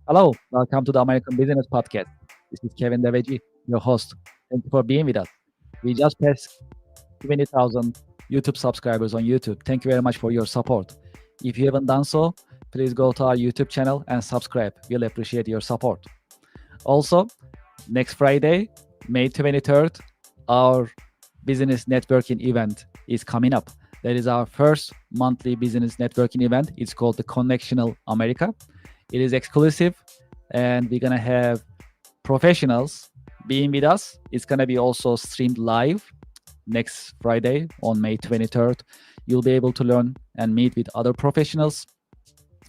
Hello, welcome to the American Business Podcast. This is Kevin Deveji, your host. Thank you for being with us. We just passed 20,000 YouTube subscribers on YouTube. Thank you very much for your support. If you haven't done so, please go to our YouTube channel and subscribe. We'll appreciate your support. Also, next Friday, May 23rd, our business networking event is coming up. That is our first monthly business networking event. It's called the Connectional America. It is exclusive, and we're gonna have professionals being with us. It's gonna be also streamed live next Friday on May 23rd. You'll be able to learn and meet with other professionals.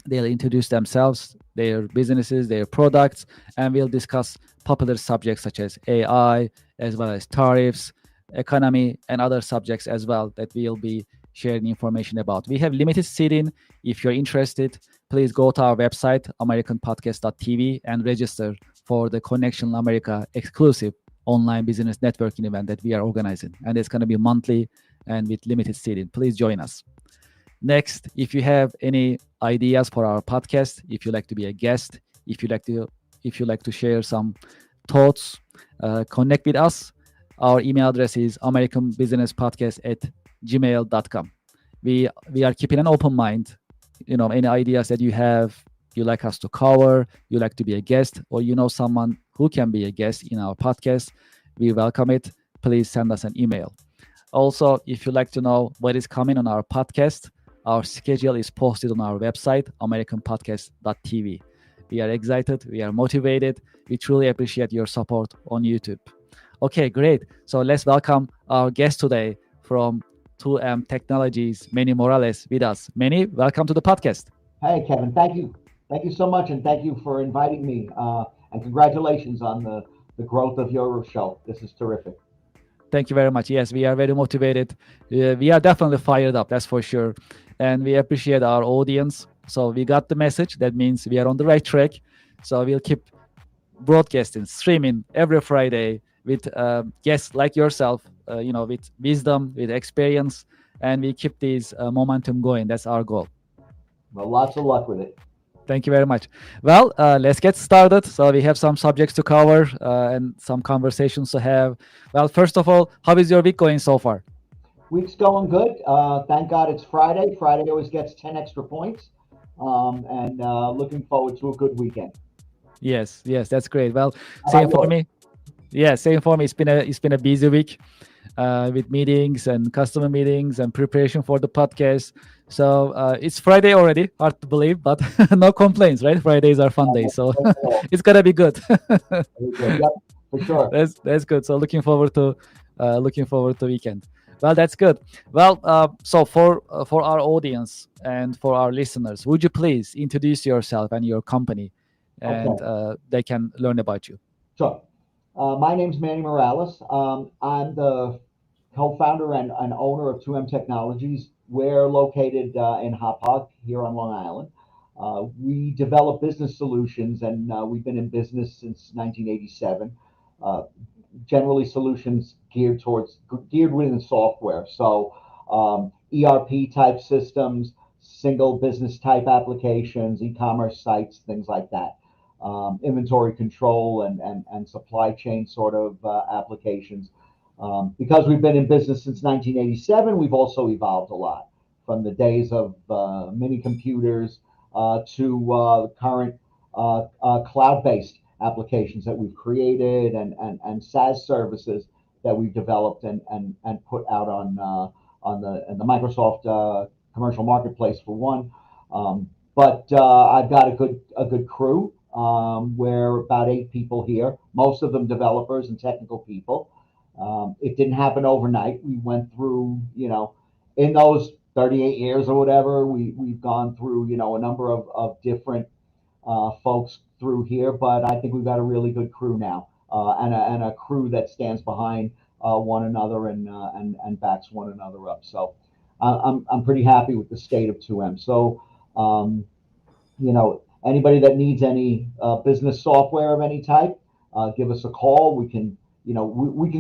They'll introduce themselves, their businesses, their products, and we'll discuss popular subjects such as AI, as well as tariffs, economy, and other subjects as well that we'll be sharing information about. We have limited seating. If you're interested, please go to our website, americanpodcast.tv, and register for the Connection America exclusive online business networking event that we are organizing. And it's going to be monthly and with limited seating. Please join us. Next, if you have any ideas for our podcast, if you like to be a guest, if you like to share some thoughts, connect with us. Our email address is americanbusinesspodcast@gmail.com. We are keeping an open mind. Any ideas that you have, you like us to cover, you like to be a guest, or you know someone who can be a guest in our podcast, we welcome it. Please send us an email. Also, if you'd like to know what is coming on our podcast, our schedule is posted on our website, americanpodcast.tv. We are excited, we are motivated. We truly appreciate your support on YouTube. Okay, great. So let's welcome our guest today from 2M Technologies, Manny Morales, with us. Manny, welcome to the podcast. Hey, Kevin, thank you. Thank you so much, and thank you for inviting me. And congratulations on the growth of your show. This is terrific. Thank you very much. Yes, we are very motivated. We are definitely fired up, that's for sure. And we appreciate our audience. So we got the message. That means we are on the right track. So we'll keep broadcasting, streaming every Friday with guests like yourself, with wisdom, with experience, and we keep this momentum going. That's our goal. Well, lots of luck with it. Thank you very much. Well, let's get started. So we have some subjects to cover and some conversations to have. Well, first of all, how is your week going so far? Week's going good. Thank God it's Friday. Friday always gets 10 extra points. And looking forward to a good weekend. Yes, that's great. Well, How same about for yours? me. Yeah, same for me. It's been a busy week with meetings and customer meetings and preparation for the podcast. So it's Friday already. Hard to believe, but no complaints, right? Fridays are fun days, so Thanks a lot. it's gonna be good. Very good. Yep, for sure. That's good. So looking forward to weekend. Well, that's good. Well, so for our audience and for our listeners, would you please introduce yourself and your company, and Okay, they can learn about you. sure. My name's Manny Morales. I'm the co-founder and owner of 2M Technologies. We're located in Hauppauge here on Long Island. We develop business solutions, and we've been in business since 1987. Uh, Generally, solutions geared within software. So, ERP type systems, single business type applications, e-commerce sites, things like that. Inventory control and supply chain sort of applications. Because we've been in business since 1987, we've also evolved a lot from the days of mini computers to current cloud-based applications that we've created and SaaS services that we've developed and put out on the Microsoft commercial marketplace for one. But I've got a good crew. We're about 8 people here, most of them developers and technical people. It didn't happen overnight. We went through, in those 38 years or whatever, we've gone through, a number of different folks through here, but I think we've got a really good crew now, and a crew that stands behind one another and backs one another up. So I'm pretty happy with the state of 2M. So anybody that needs any business software of any type, give us a call. We can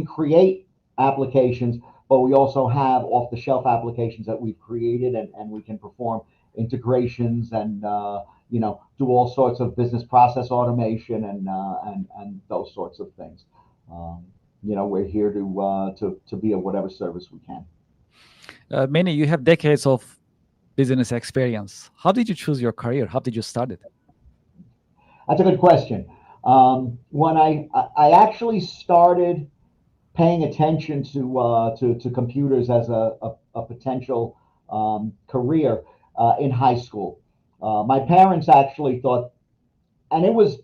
create applications, but we also have off-the-shelf applications that we've created, and we can perform integrations and do all sorts of business process automation and those sorts of things. Um, we're here to be of whatever service we can. Manny, you have decades of business experience. How did you choose your career? How did you start it? That's a good question. When I actually started paying attention to computers as a potential career in high school. My parents actually thought, and it was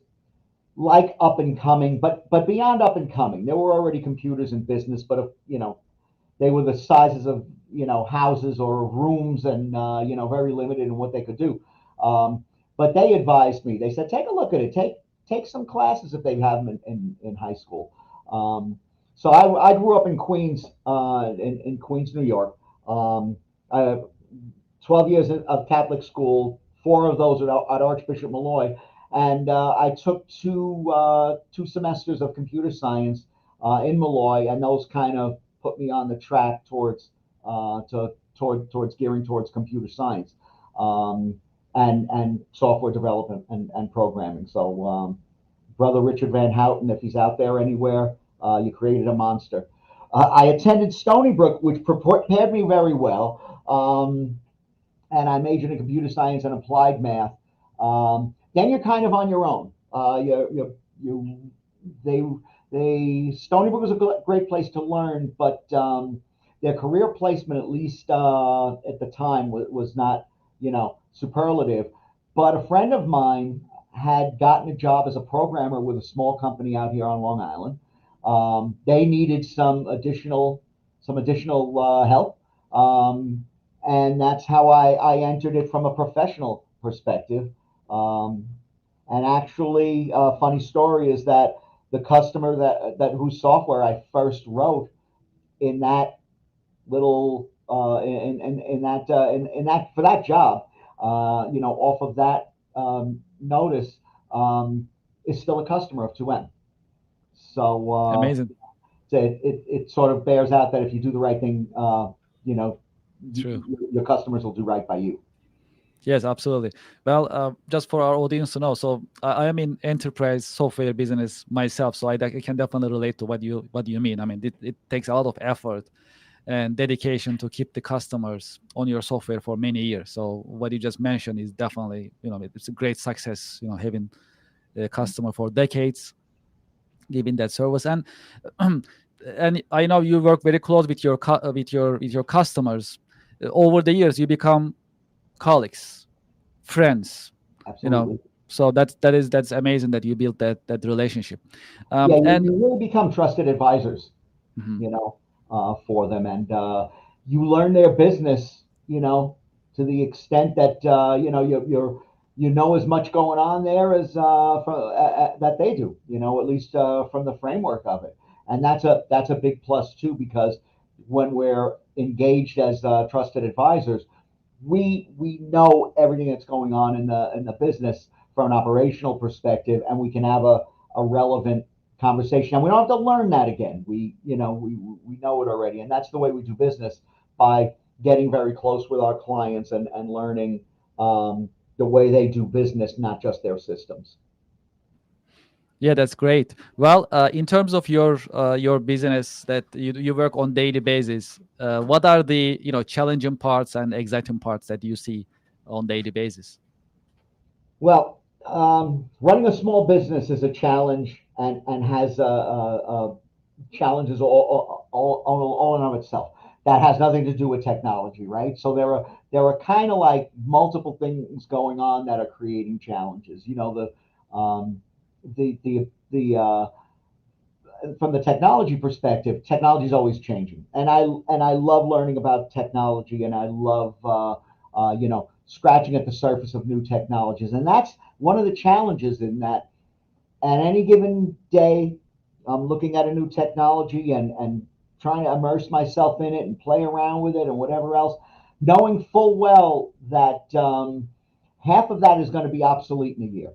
like up and coming, but beyond up and coming, there were already computers in business, but they were the sizes of houses or rooms, and very limited in what they could do. But they advised me. They said, take a look at it. Take some classes if they have them in high school. So I grew up in Queens, in Queens, New York. I, 12 years of Catholic school, 4 of those at Archbishop Malloy, and I took two semesters of computer science in Malloy, and those kind of put me on the track towards gearing towards computer science and software development and programming. So, brother Richard Van Houten, if he's out there anywhere, you created a monster. I attended Stony Brook, which prepared me very well, and I majored in computer science and applied math. Then you're kind of on your own. Stony Brook was a great place to learn, but their career placement, at least at the time, was not superlative. But a friend of mine had gotten a job as a programmer with a small company out here on Long Island. They needed some additional help, and that's how I entered it from a professional perspective. And actually, a funny story is that the customer that whose software I first wrote in that little in that for that job, off of that notice, is still a customer of 2M. So Amazing. it sort of bears out that if you do the right thing, True. your customers will do right by you. Yes, absolutely. Well, just for our audience to know, so I am in enterprise software business myself, so I can definitely relate to what you mean. I mean, it takes a lot of effort and dedication to keep the customers on your software for many years. So what you just mentioned is definitely, it's a great success, having a customer for decades, giving that service. And and I know you work very close with your customers. Over the years, you become colleagues, friends. Absolutely. So that's amazing that you built that relationship. Yeah, And you really become trusted advisors, Mhm. for them, and you learn their business, to the extent that you know as much going on there as that they do, at least from the framework of it, and that's a big plus too, because when we're engaged as trusted advisors, we know everything that's going on in the business from an operational perspective, and we can have a relevant conversation, and we don't have to learn that again. We know it already, and that's the way we do business, by getting very close with our clients and learning the way they do business, not just their systems. Yeah, that's great. Well, in terms of your business that you work on daily basis, what are the challenging parts and exciting parts that you see on daily basis? Well, running a small business is a challenge, and has challenges all in of itself. That has nothing to do with technology, right? So there are kind of like multiple things going on that are creating challenges. The from the technology perspective, technology is always changing, and I love learning about technology, and I love scratching at the surface of new technologies, and that's one of the challenges, in that at any given day, I'm looking at a new technology, and trying to immerse myself in it and play around with it and whatever else, knowing full well that half of that is going to be obsolete in a year,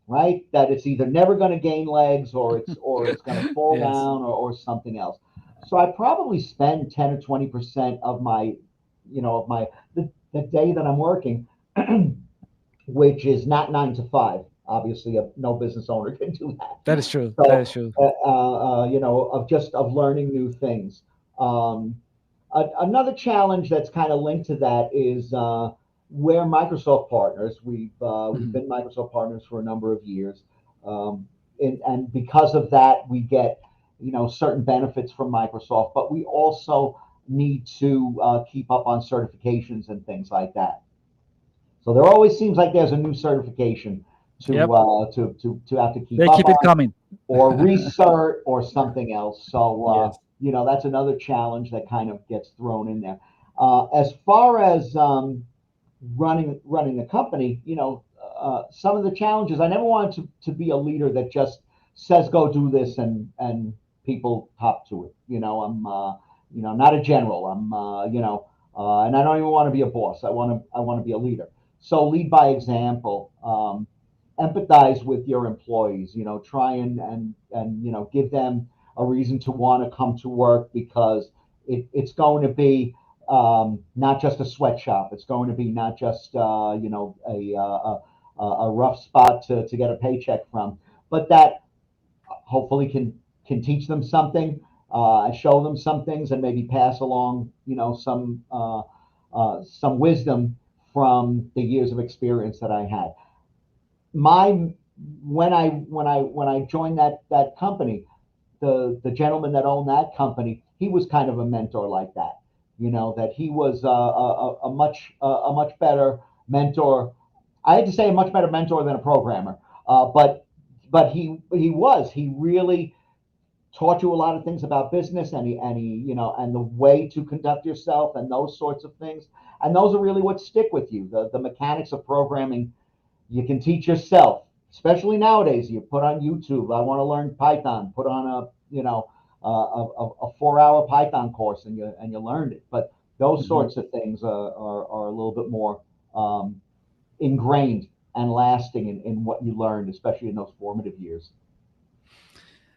right? That it's either never going to gain legs, or it's going to fall Yes. down, or something else. So I probably spend 10 or 20% of my, the day that I'm working which is not 9 to 5. Obviously, no business owner can do that. That is true. That is So, true. of learning new things. Um, Another challenge that's kind of linked to that is we're Microsoft partners. We've Mhm. been Microsoft partners for a number of years, um, and because of that, we get certain benefits from Microsoft, but we also need to keep up on certifications and things like that. So there always seems like there's a new certification Yep. to have to keep They up keep it on, coming. or recert or something else. So Yes. that's another challenge that kind of gets thrown in there. As far as running the company, some of the challenges. I never wanted to be a leader that just says go do this and people hop to it. I'm not a general. And I don't even want to be a boss. I want to be a leader. So lead by example. Empathize with your employees. Try and give them a reason to want to come to work, because it's going to be not just a sweatshop. It's going to be not just a rough spot to get a paycheck from, but that hopefully can teach them something, show them some things, and maybe pass along some wisdom from the years of experience that I had. My when I joined that company, the gentleman that owned that company, he was kind of a mentor like that. That he was a much better mentor. I had to say a much better mentor than a programmer, but he really taught you a lot of things about business, and the way to conduct yourself and those sorts of things. And those are really what stick with you. The mechanics of programming you can teach yourself, especially nowadays. You put on YouTube. I want to learn Python. Put on a 4 hour Python course, and you learned it. But those Mhm. sorts of things are a little bit more ingrained and lasting in what you learned, especially in those formative years.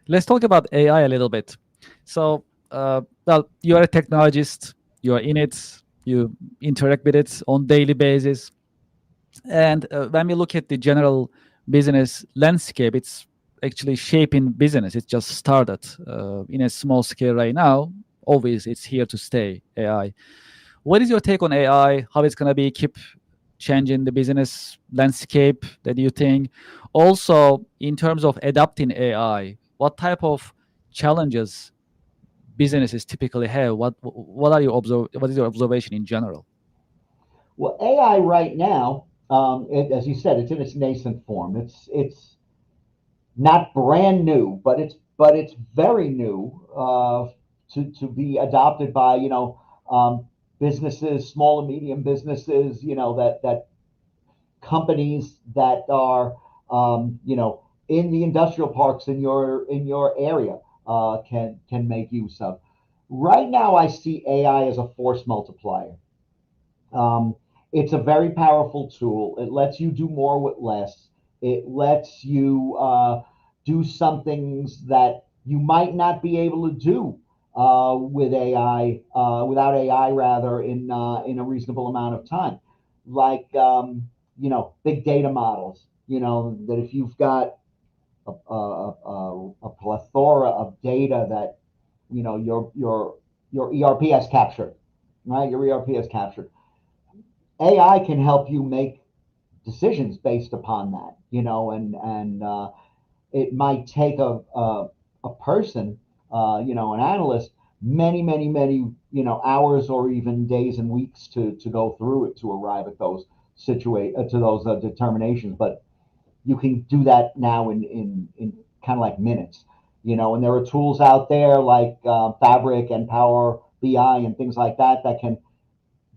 Let's talk about AI a little bit. So, well, you are a technologist. You are in it. You interact with it on daily basis. And when we look at the general business landscape, it's actually shaping business. It just started in a small scale right now. Always, it's here to stay. AI. What is your take on AI? How it's gonna be keep changing the business landscape that you think? Also, in terms of adapting AI, what type of challenges businesses typically have? What is your observation in general? Well, AI right now, as you said, it's in its nascent form. It's not brand new, but it's very new to be adopted by businesses, small and medium businesses. That companies that are in the industrial parks in your area can make use of. Right now, I see AI as a force multiplier. Um, it's a very powerful tool. It lets you do more with less. It lets you do some things that you might not be able to do with AI, without AI rather, in a reasonable amount of time. Like big data models. That if you've got a plethora of data that your ERP has captured, right? Your ERP has captured. AI can help you make decisions based upon that, and it might take a person, an analyst, many, many, many, hours or even days and weeks to go through it to arrive at those determinations. But you can do that now in kind of like minutes, and there are tools out there like Fabric and Power BI and things like that can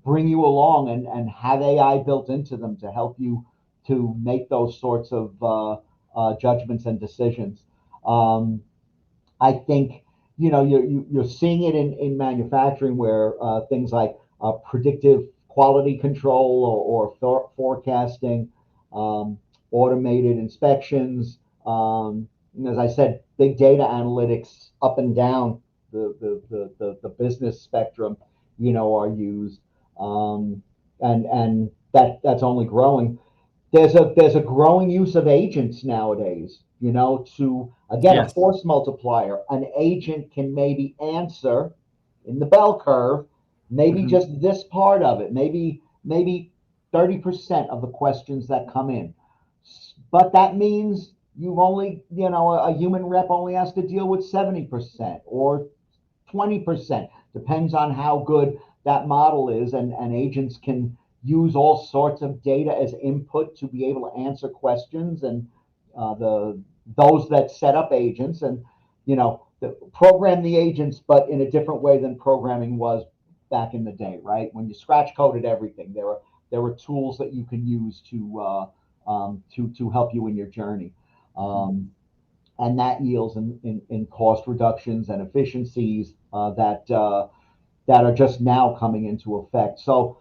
bring you along and have AI built into them to help you to make those sorts of judgments and decisions. Um, I think you're seeing it in manufacturing where things like predictive quality control or forecasting, um, automated inspections. As I said, big data analytics up and down the business spectrum, are used, and that's only growing. there's a growing use of agents nowadays. To again a Yes. force multiplier. An agent can maybe answer in the bell curve, maybe Mhm. just this part of it, maybe 30% of the questions that come in. But that means you've only, a human rep only has to deal with 70% or 20%. Depends on how good that model is, and agents can use all sorts of data as input to be able to answer questions, and the those that set up agents, and program the agents, but in a different way than programming was back in the day, right? When you scratch coded everything, there were tools that you can use to help you in your journey. Um, and that yields in cost reductions and efficiencies that are just now coming into effect. So,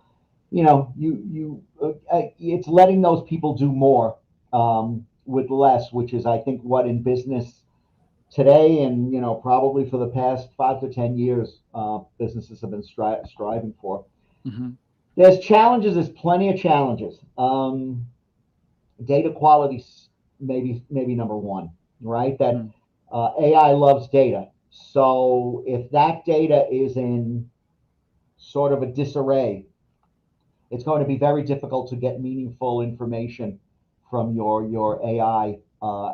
it's letting those people do more with less, which is, I think, what in business today, and probably for the past 5 to 10 years, businesses have been striving for. Mhm. There's challenges. There's plenty of challenges. Data quality, maybe number one, right? That Mhm. AI loves data. So if that data is in sort of a disarray, it's going to be very difficult to get meaningful information from your AI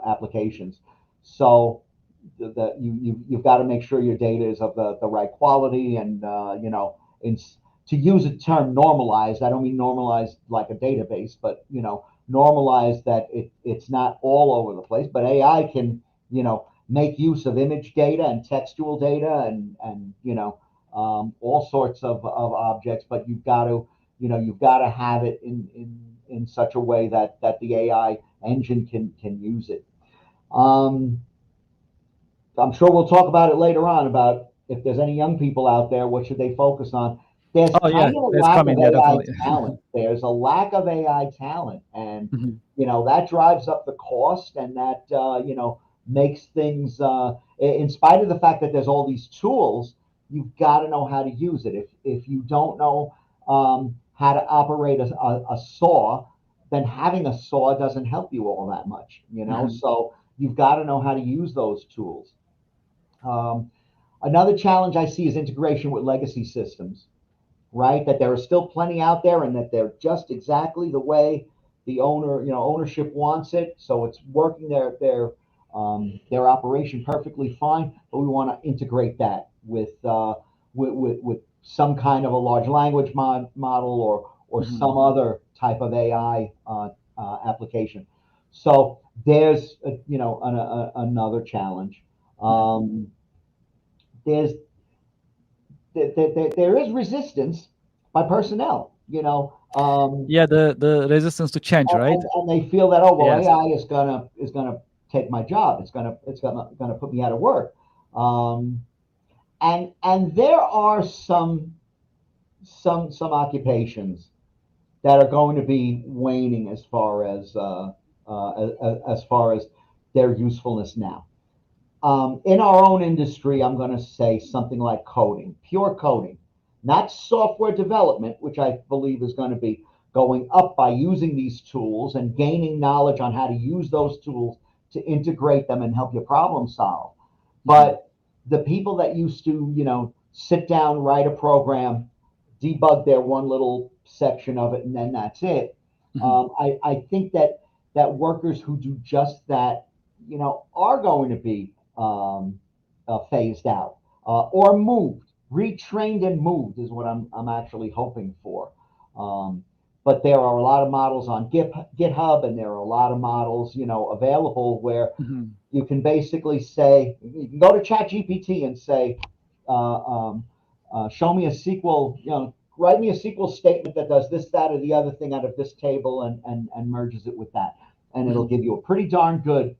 applications. So you've got to make sure your data is of the right quality, and to use a term normalized. I don't mean normalized like a database, but normalized that it's not all over the place. But AI can make use of image data and textual data, and all sorts of objects. But you've got to have it in such a way that the AI engine can use it. Um, I'm sure we'll talk about it later on, about if there's any young people out there, what should they focus on? There's Oh yeah, kind of a that's lack of coming. Yeah, AI definitely. talent. There's a lack of AI talent, and Mhm. that drives up the cost, and that makes things. In spite of the fact that there's all these tools, you've got to know how to use it. If you don't know how to operate a saw, then having a saw doesn't help you all that much. Mhm. So you've got to know how to use those tools. Um, Another challenge I see is integration with legacy systems, right? That there are still plenty out there, and that they're just exactly the way the ownership wants it. So it's working their operation perfectly fine, but we want to integrate that with some kind of a large language model, or Mhm. some other type of AI application. So there's another challenge. Mhm. Um, there's there is resistance by personnel, Yeah, the resistance to change, right? and they feel that, oh well, Yes. AI is gonna take my job. It's gonna put me out of work. Um, and there are some occupations that are going to be waning as far as their usefulness now. In our own industry, I'm going to say something like coding, pure coding, not software development, which I believe is going to be going up by using these tools and gaining knowledge on how to use those tools to integrate them and help you problem solve. Mhm. But the people that used to, sit down, write a program, debug their one little section of it, and then that's it. Mhm. I think that workers who do just that, are going to be phased out, or moved, retrained and moved is what I'm actually hoping for. Um, but there are a lot of models on GitHub, and there are a lot of models, available, where Mhm. you can basically say, you can go to ChatGPT and say, uh, um, show me a SQL, write me a SQL statement that does this, that, or the other thing out of this table, and merges it with that. And it'll Mhm. give you a pretty darn good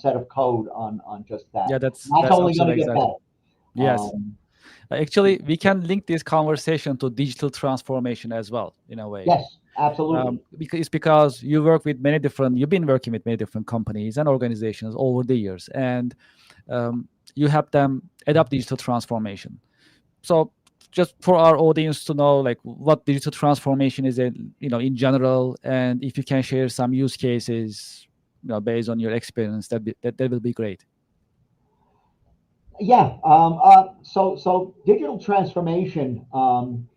set of code on just that. Yeah, And that's that's that's only going absolutely to get better. exactly. Yes. Um, Actually, we can link this conversation to digital transformation as well, in a way. yes, absolutely. Because it's because you've been working with many different companies and organizations over the years, and you help them adopt digital transformation. So just for our audience to know, like what digital transformation is, in general, and if you can share some use cases, based on your experience, that will be great. Yeah. So digital transformation.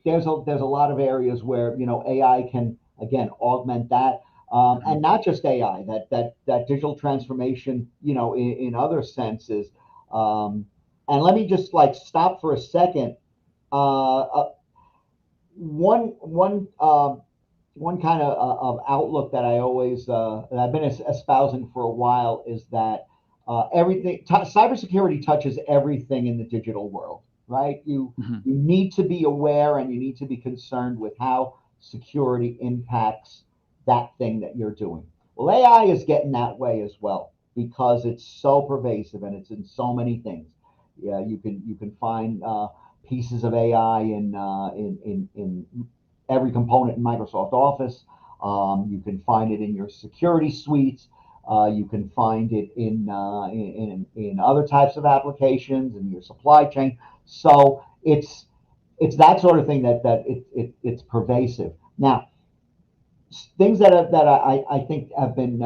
There's a lot of areas where AI can again augment that, Mhm. and not just AI. That digital transformation. In other senses. Um, and let me just like stop for a second. One one one kind of outlook that I always that I've been espousing for a while is that cybersecurity touches everything in the digital world, right? Mhm. You need to be aware and you need to be concerned with how security impacts that thing that you're doing. Well, AI is getting that way as well because it's so pervasive and it's in so many things. Yeah, you can find pieces of AI in every component in Microsoft Office. You can find it in your security suites. You can find it in other types of applications in your supply chain. So it's that sort of thing it's pervasive. Now, things that I think have been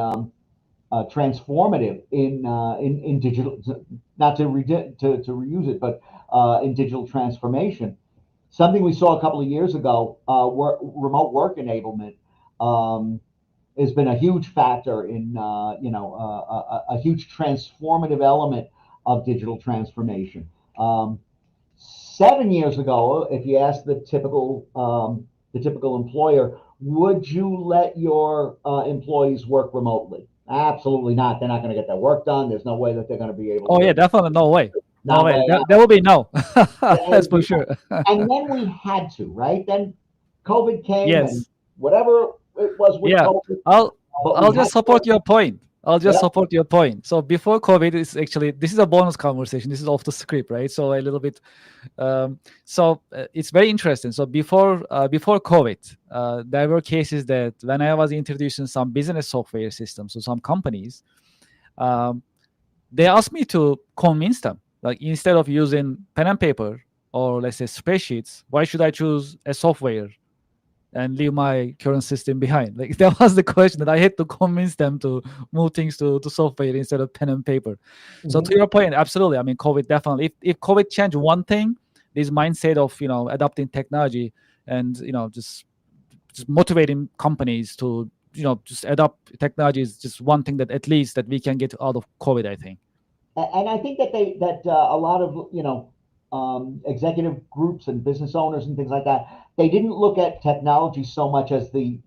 transformative in digital, not to reuse it, but in digital transformation. Something we saw a couple of years ago, remote work enablement, um, has been a huge factor in a huge transformative element of digital transformation. 7 years ago, if you ask the typical employer, would you let your employees work remotely? Absolutely not. They're not going to get their work done. There's no way that they're going to be able to Oh get yeah, it. definitely, no way, no No way. way. There will be no. That's for And sure. then we had to, right? Then COVID came and Yes. whatever it was with Yeah, COVID, I'll but we I'll had just to. support your point. I'll just Yeah. support your point. So before COVID, is actually, this is a bonus conversation. This is off the script, right? So a little bit. It's very interesting. So before COVID, there were cases that when I was introducing some business software systems to some companies, um, they asked me to convince them, like instead of using pen and paper or let's say spreadsheets, why should I choose a software and leave my current system behind? Like that was the question that I had to convince them to move things to software instead of pen and paper. So to Mhm. your point, absolutely. I mean, COVID definitely. If COVID changed one thing, this mindset of adopting technology and just motivating companies to just adopt technology is just one thing that at least that we can get out of COVID, I think. And I think that a lot of executive groups and business owners and things like that, they didn't look at technology so much as the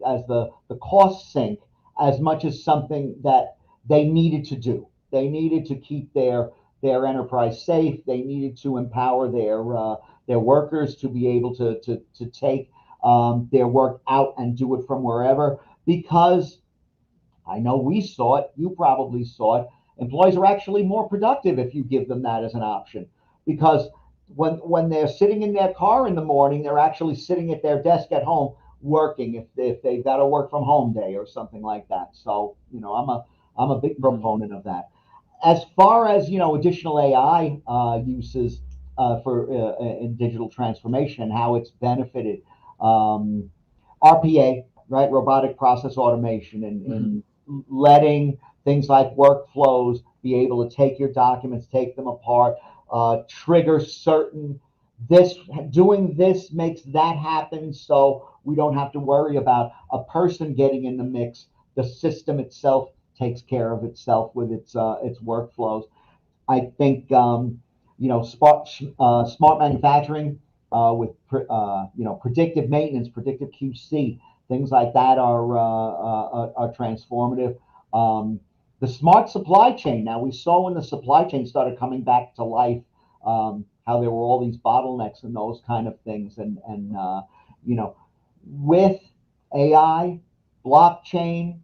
cost sink as much as something that they needed to do. They needed to keep their enterprise safe. They needed to empower their workers to be able to take their work out and do it from wherever because I know we saw it. You probably saw it. Employees are actually more productive if you give them that as an option, because when they're sitting in their car in the morning, they're actually sitting at their desk at home working if they've got a work from home day or something like that. So I'm a big Mhm. proponent of that. As far as additional AI uses in digital transformation and how it's benefited um, RPA, right, robotic process automation, Mhm. and letting things like workflows be able to take your documents, take them apart, trigger certain this doing this makes that happen, so we don't have to worry about a person getting in the mix. The system itself takes care of itself with its workflows. I think smart manufacturing with predictive maintenance, predictive QC, things like that are transformative. Um, the smart supply chain. Now we saw when the supply chain started coming back to life, how there were all these bottlenecks and those kind of things, and with AI, blockchain,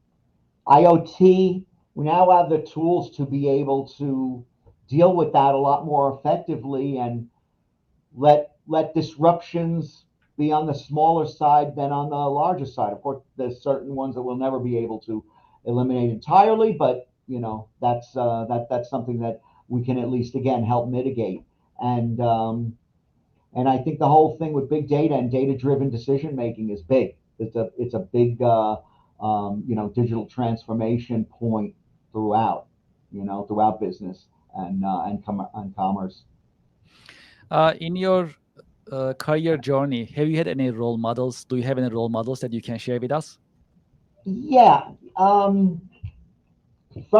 IoT, we now have the tools to be able to deal with that a lot more effectively and let disruptions be on the smaller side than on the larger side. Of course, there's certain ones that we'll never be able to eliminate entirely, but that's something that we can at least again help mitigate. And And I think the whole thing with big data and data-driven decision making is big. It's a big digital transformation point throughout, throughout business and commerce. In your career journey, have you had any role models? Do you have any role models that you can share with us? Yeah, from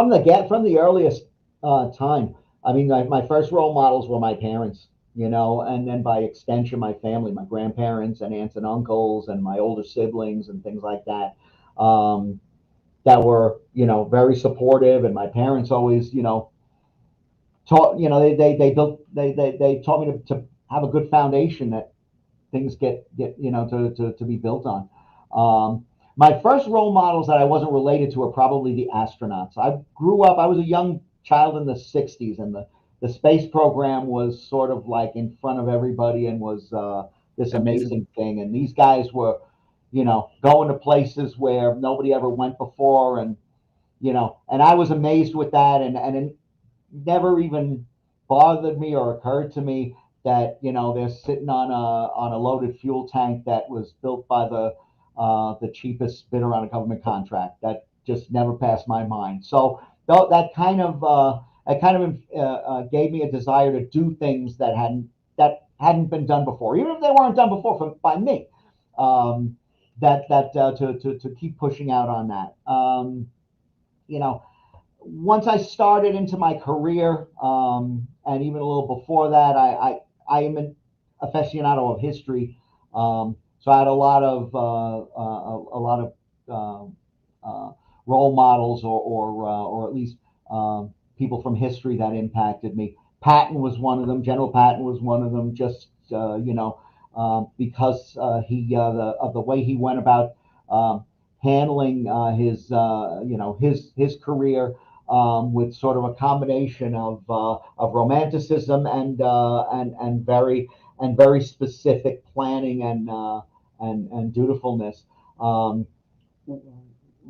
the earliest time. I mean, my first role models were my parents, and then by extension, my family, my grandparents and aunts and uncles, and my older siblings and things like that. That were, very supportive, and my parents always, taught, they taught me to have a good foundation that things get to be built on. My first role models that I wasn't related to are probably the astronauts. I was a young child in the 60s, and the space program was sort of like in front of everybody and was this Amazing. amazing thing. And these guys were, going to places where nobody ever went before. And I was amazed with that. And it never even bothered me or occurred to me that, they're sitting on a loaded fuel tank that was built by the cheapest bidder on a government contract. That just never passed my mind. So that kind of gave me a desire to do things that hadn't been done before, even if they weren't done before by me. To keep pushing out on that. Once I started into my career, and even a little before that, I am an aficionado of history. So I had a lot of role models, or at least people from history that impacted me. Patton was one of them. General Patton was one of them. Just because of the way he went about handling his career, with sort of a combination of romanticism and very specific planning and dutifulness.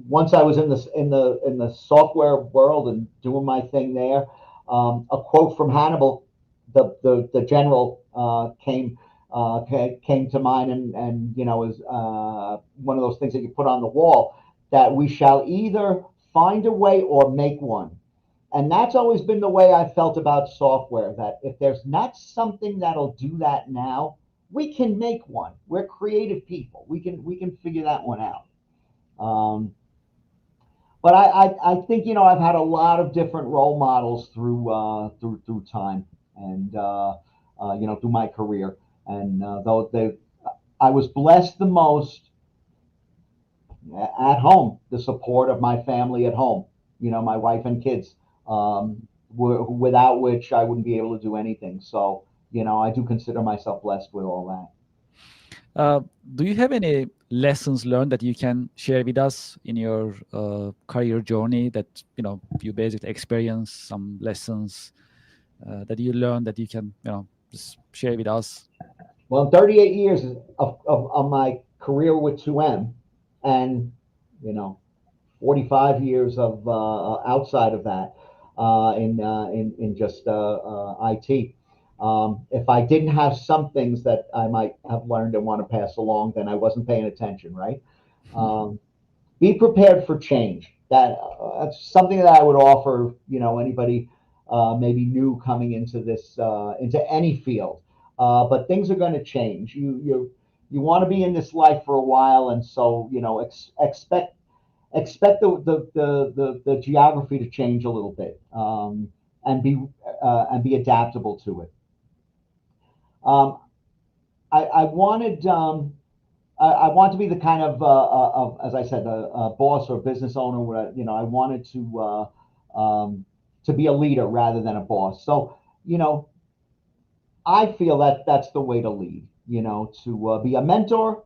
Once I was in the software world and doing my thing there, a quote from Hannibal, the general, came to mind, and is one of those things that you put on the wall, that we shall either find a way or make one. And that's always been the way I felt about software, that if there's not something that'll do that now, we can make one. We're creative people. We can figure that one out. But I think, I've had a lot of different role models through time, and through my career. And I was blessed the most at home, the support of my family at home, my wife and kids, without which I wouldn't be able to do anything. So, I do consider myself blessed with all that. Do you have any lessons learned that you can share with us in your career journey, that you basically experience some lessons that you learned that you can just share with us? Well, in 38 years of my career with 2M, and 45 years of outside of that, in just IT. If I didn't have some things that I might have learned and want to pass along, then I wasn't paying attention, right? Be prepared for change. That's something that I would offer, anybody maybe new coming into this, into any field. But things are going to change. You want to be in this life for a while, and so expect the geography to change a little bit, and be adaptable to it. I want to be the kind of as I said, a boss or business owner where I wanted to be a leader rather than a boss. So I feel that that's the way to lead. To be a mentor.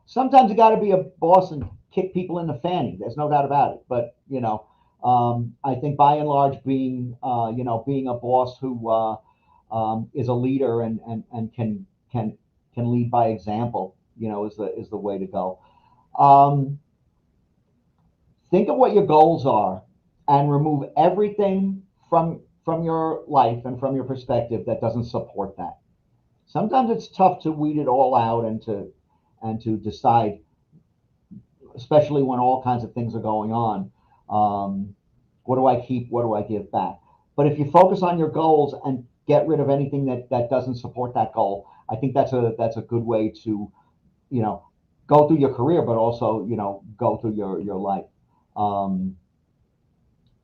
Sometimes you got to be a boss and kick people in the fanny. There's no doubt about it. But I think by and large, being a boss who is a leader and can lead by example, is the way to go. Think of what your goals are, and remove everything from your life and from your perspective that doesn't support that. sometimes it's tough to weed it all out and to decide, especially when all kinds of things are going on. What do I keep? What do I give back? But if you focus on your goals and get rid of anything that doesn't support that goal, I think that's a good way to, you know, go through your career, but also, go through your life. Um,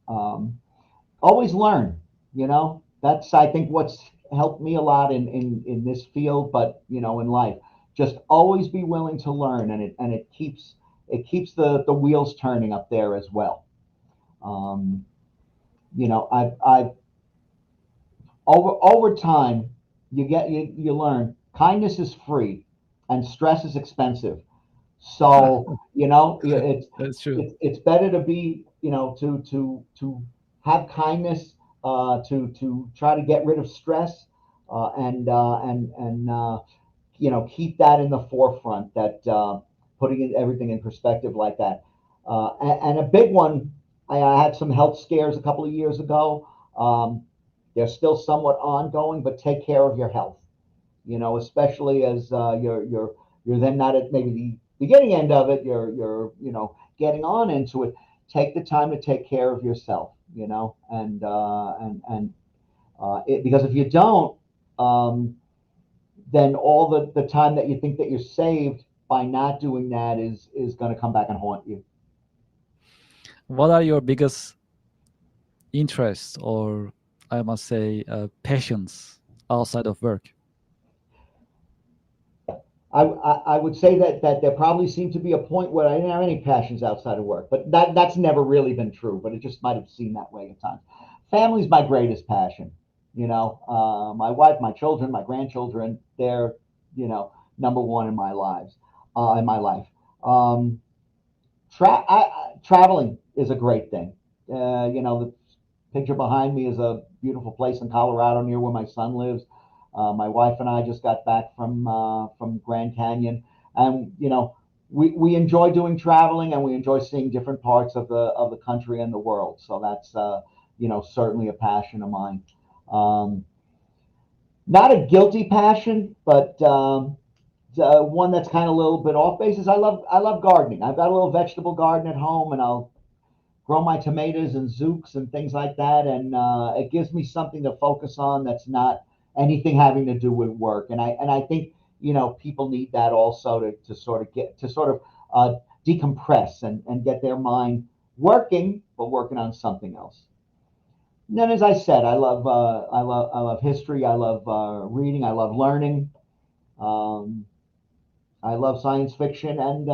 um, Always learn. That's, I think, what's helped me a lot in this field, but in life. Just always be willing to learn, and it keeps the wheels turning up there as well. Um, I've over time, you learn kindness is free and stress is expensive. So it's That's true. it's better to be, to have kindness, to try to get rid of stress, and keep that in the forefront. That putting everything in perspective like that. And a big one, I had some health scares a couple of years ago. They're still somewhat ongoing, but take care of your health. Especially as you're then not at maybe the beginning end of it. You're getting on into it. Take the time to take care of yourself. Because if you don't, um, then all the time that you think that you're saved by not doing that is going to come back and haunt you. What are your biggest interests, or I must say, passions outside of work? I would say that there probably seemed to be a point where I didn't have any passions outside of work, but that's never really been true. But it just might have seemed that way at times. Family's my greatest passion. My wife, my children, my grandchildren, they're number one in my lives, in my life. Um, Traveling is a great thing. The picture behind me is a beautiful place in Colorado near where my son lives. My wife and I just got back from Grand Canyon, and we enjoy doing traveling, and we enjoy seeing different parts of the country and the world. So that's certainly a passion of mine. Um, Not a guilty passion, but one that's kind of a little bit off basis. I love gardening. I've got a little vegetable garden at home, and I'll grow my tomatoes and zooks and things like that, and it gives me something to focus on that's not anything having to do with work. And I think people need that also to sort of decompress and get their mind working, but working on something else. And then, as I said, I love history. I love reading. I love learning. Um, I love science fiction and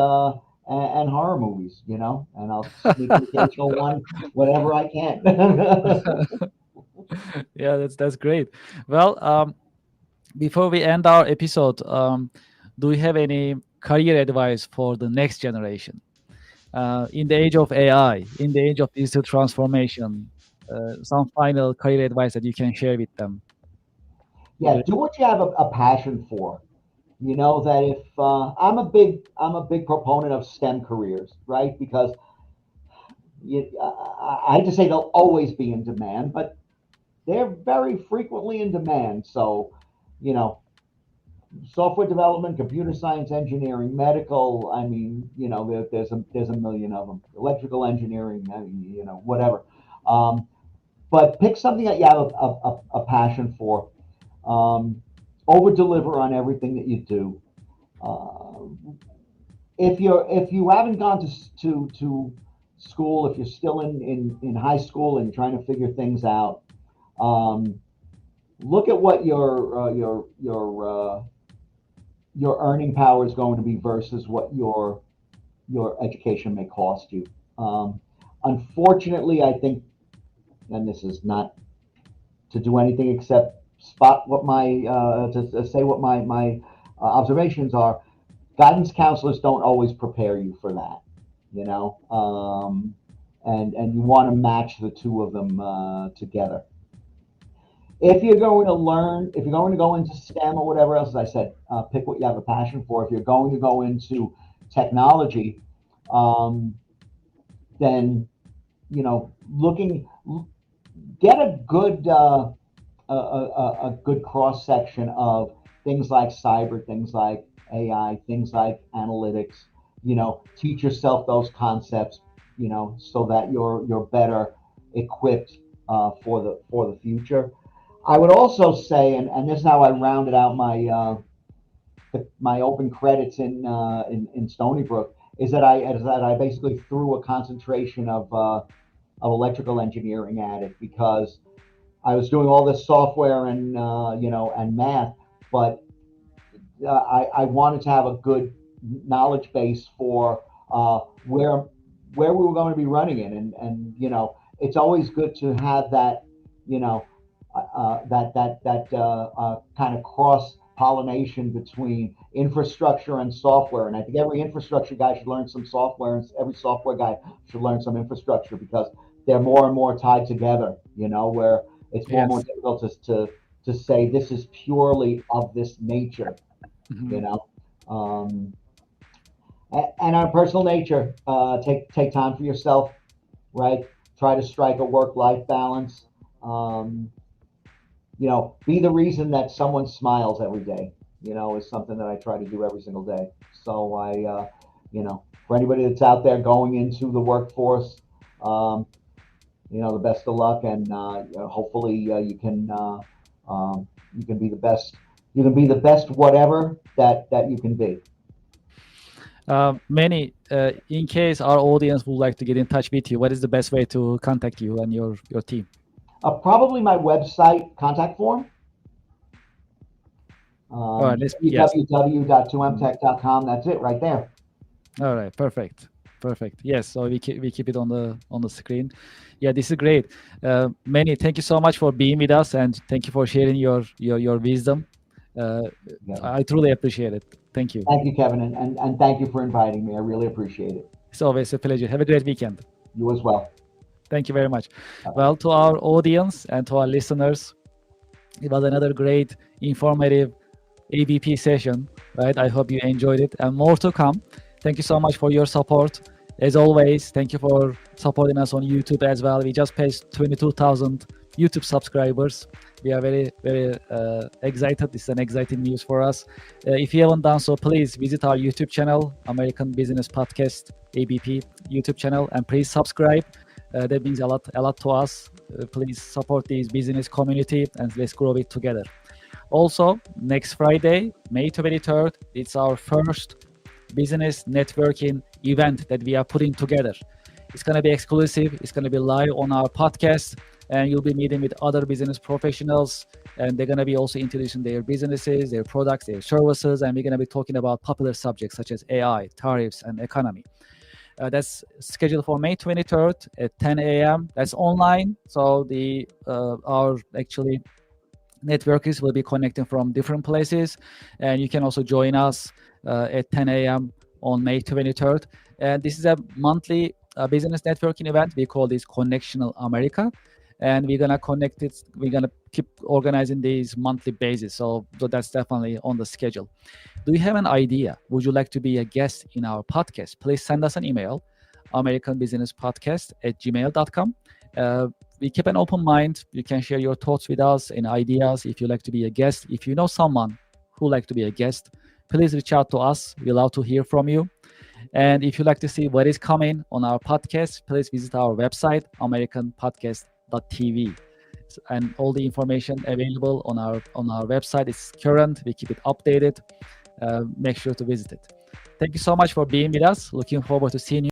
horror movies, and I'll sneak the occasional one whenever I can. Yeah, that's great. Well, before we end our episode, do you have any career advice for the next generation? In the age of AI, in the age of digital transformation, some final career advice that you can share with them? Yeah, do what you have a passion for. You know that if I'm a big proponent of STEM careers, right? Because I hate to say they'll always be in demand, but they're very frequently in demand. So, you know, software development, computer science, engineering, medical. I mean, there's a million of them. Electrical engineering. I mean, whatever. Um, but pick something that you have a passion for. Um, Over deliver on everything that you do. Uh, if you haven't gone to school, if you're still in high school and trying to figure things out, um, look at what your earning power is going to be versus what your education may cost you. Um, Unfortunately, I think, and this is not to do anything except spot what my to say what my observations are. Guidance counselors don't always prepare you for that, you know, and you want to match the two of them together. If you're going to go into STEM or whatever else, as I said, pick what you have a passion for. If you're going to go into technology, um, then looking get a good cross section of things like cyber, things like AI, things like analytics. Teach yourself those concepts, so that you're better equipped for the future. I would also say, and this is how I rounded out my open credits in Stony Brook, is that I basically threw a concentration of electrical engineering at it, because I was doing all this software and math, but I wanted to have a good knowledge base for where we were going to be running it, and it's always good to have that that kind of cross pollination between infrastructure and software. And I think every infrastructure guy should learn some software, and every software guy should learn some infrastructure, because they're more and more tied together. Where it's more and more Yes. difficult to say this is purely of this nature. Mhm. You know, and on personal nature, take time for yourself, right? Try to strike a work-life balance. Um, be the reason that someone smiles every day. Is something that I try to do every single day. So for anybody that's out there going into the workforce, the best of luck, and hopefully you can be the best. You can be the best whatever that you can be. Manny, in case our audience would like to get in touch with you, what is the best way to contact you and your team? Probably my website contact form. All right, yes. www.2mtech.com. That's it right there. All right, perfect. Yes, so we keep it on the screen. Yeah, this is great. Manny, thank you so much for being with us, and thank you for sharing your wisdom. I truly appreciate it. Thank you. Thank you, Kevin, and thank you for inviting me. I really appreciate it. It's always a pleasure. Have a great weekend. You as well. Thank you very much. Well, to our audience and to our listeners, it was another great, informative ABP session, right? I hope you enjoyed it, and more to come. Thank you so much for your support. As always, thank you for supporting us on YouTube as well. We just passed 22,000 YouTube subscribers. We are very, very excited. This is an exciting news for us. If you haven't done so, please visit our YouTube channel, American Business Podcast, ABP YouTube channel, and please subscribe. That means a lot to us. Please support this business community, and let's grow it together. Also, next Friday, May 23rd, it's our first business networking event that we are putting together. It's going to be exclusive. It's going to be live on our podcast, and you'll be meeting with other business professionals, and they're going to be also introducing their businesses, their products, their services, and we're going to be talking about popular subjects such as AI, tariffs, and economy. That's scheduled for May 23rd at 10 a.m. That's online, so our actually networkers will be connecting from different places, and you can also join us at 10 a.m. on May 23rd. And this is a monthly business networking event. We call this Connectional America, and we're gonna connect it. We're gonna keep organizing these monthly basis. So that's definitely on the schedule. Do you have an idea? Would you like to be a guest in our podcast? Please send us an email, americanbusinesspodcast@gmail.com. We keep an open mind. You can share your thoughts with us and ideas if you like to be a guest. If you know someone who like to be a guest, please reach out to us. We love to hear from you. And if you like to see what is coming on our podcast, please visit our website, americanpodcast.tv. And all the information available on our website is current. We keep it updated. Make sure to visit it. Thank you so much for being with us. Looking forward to seeing you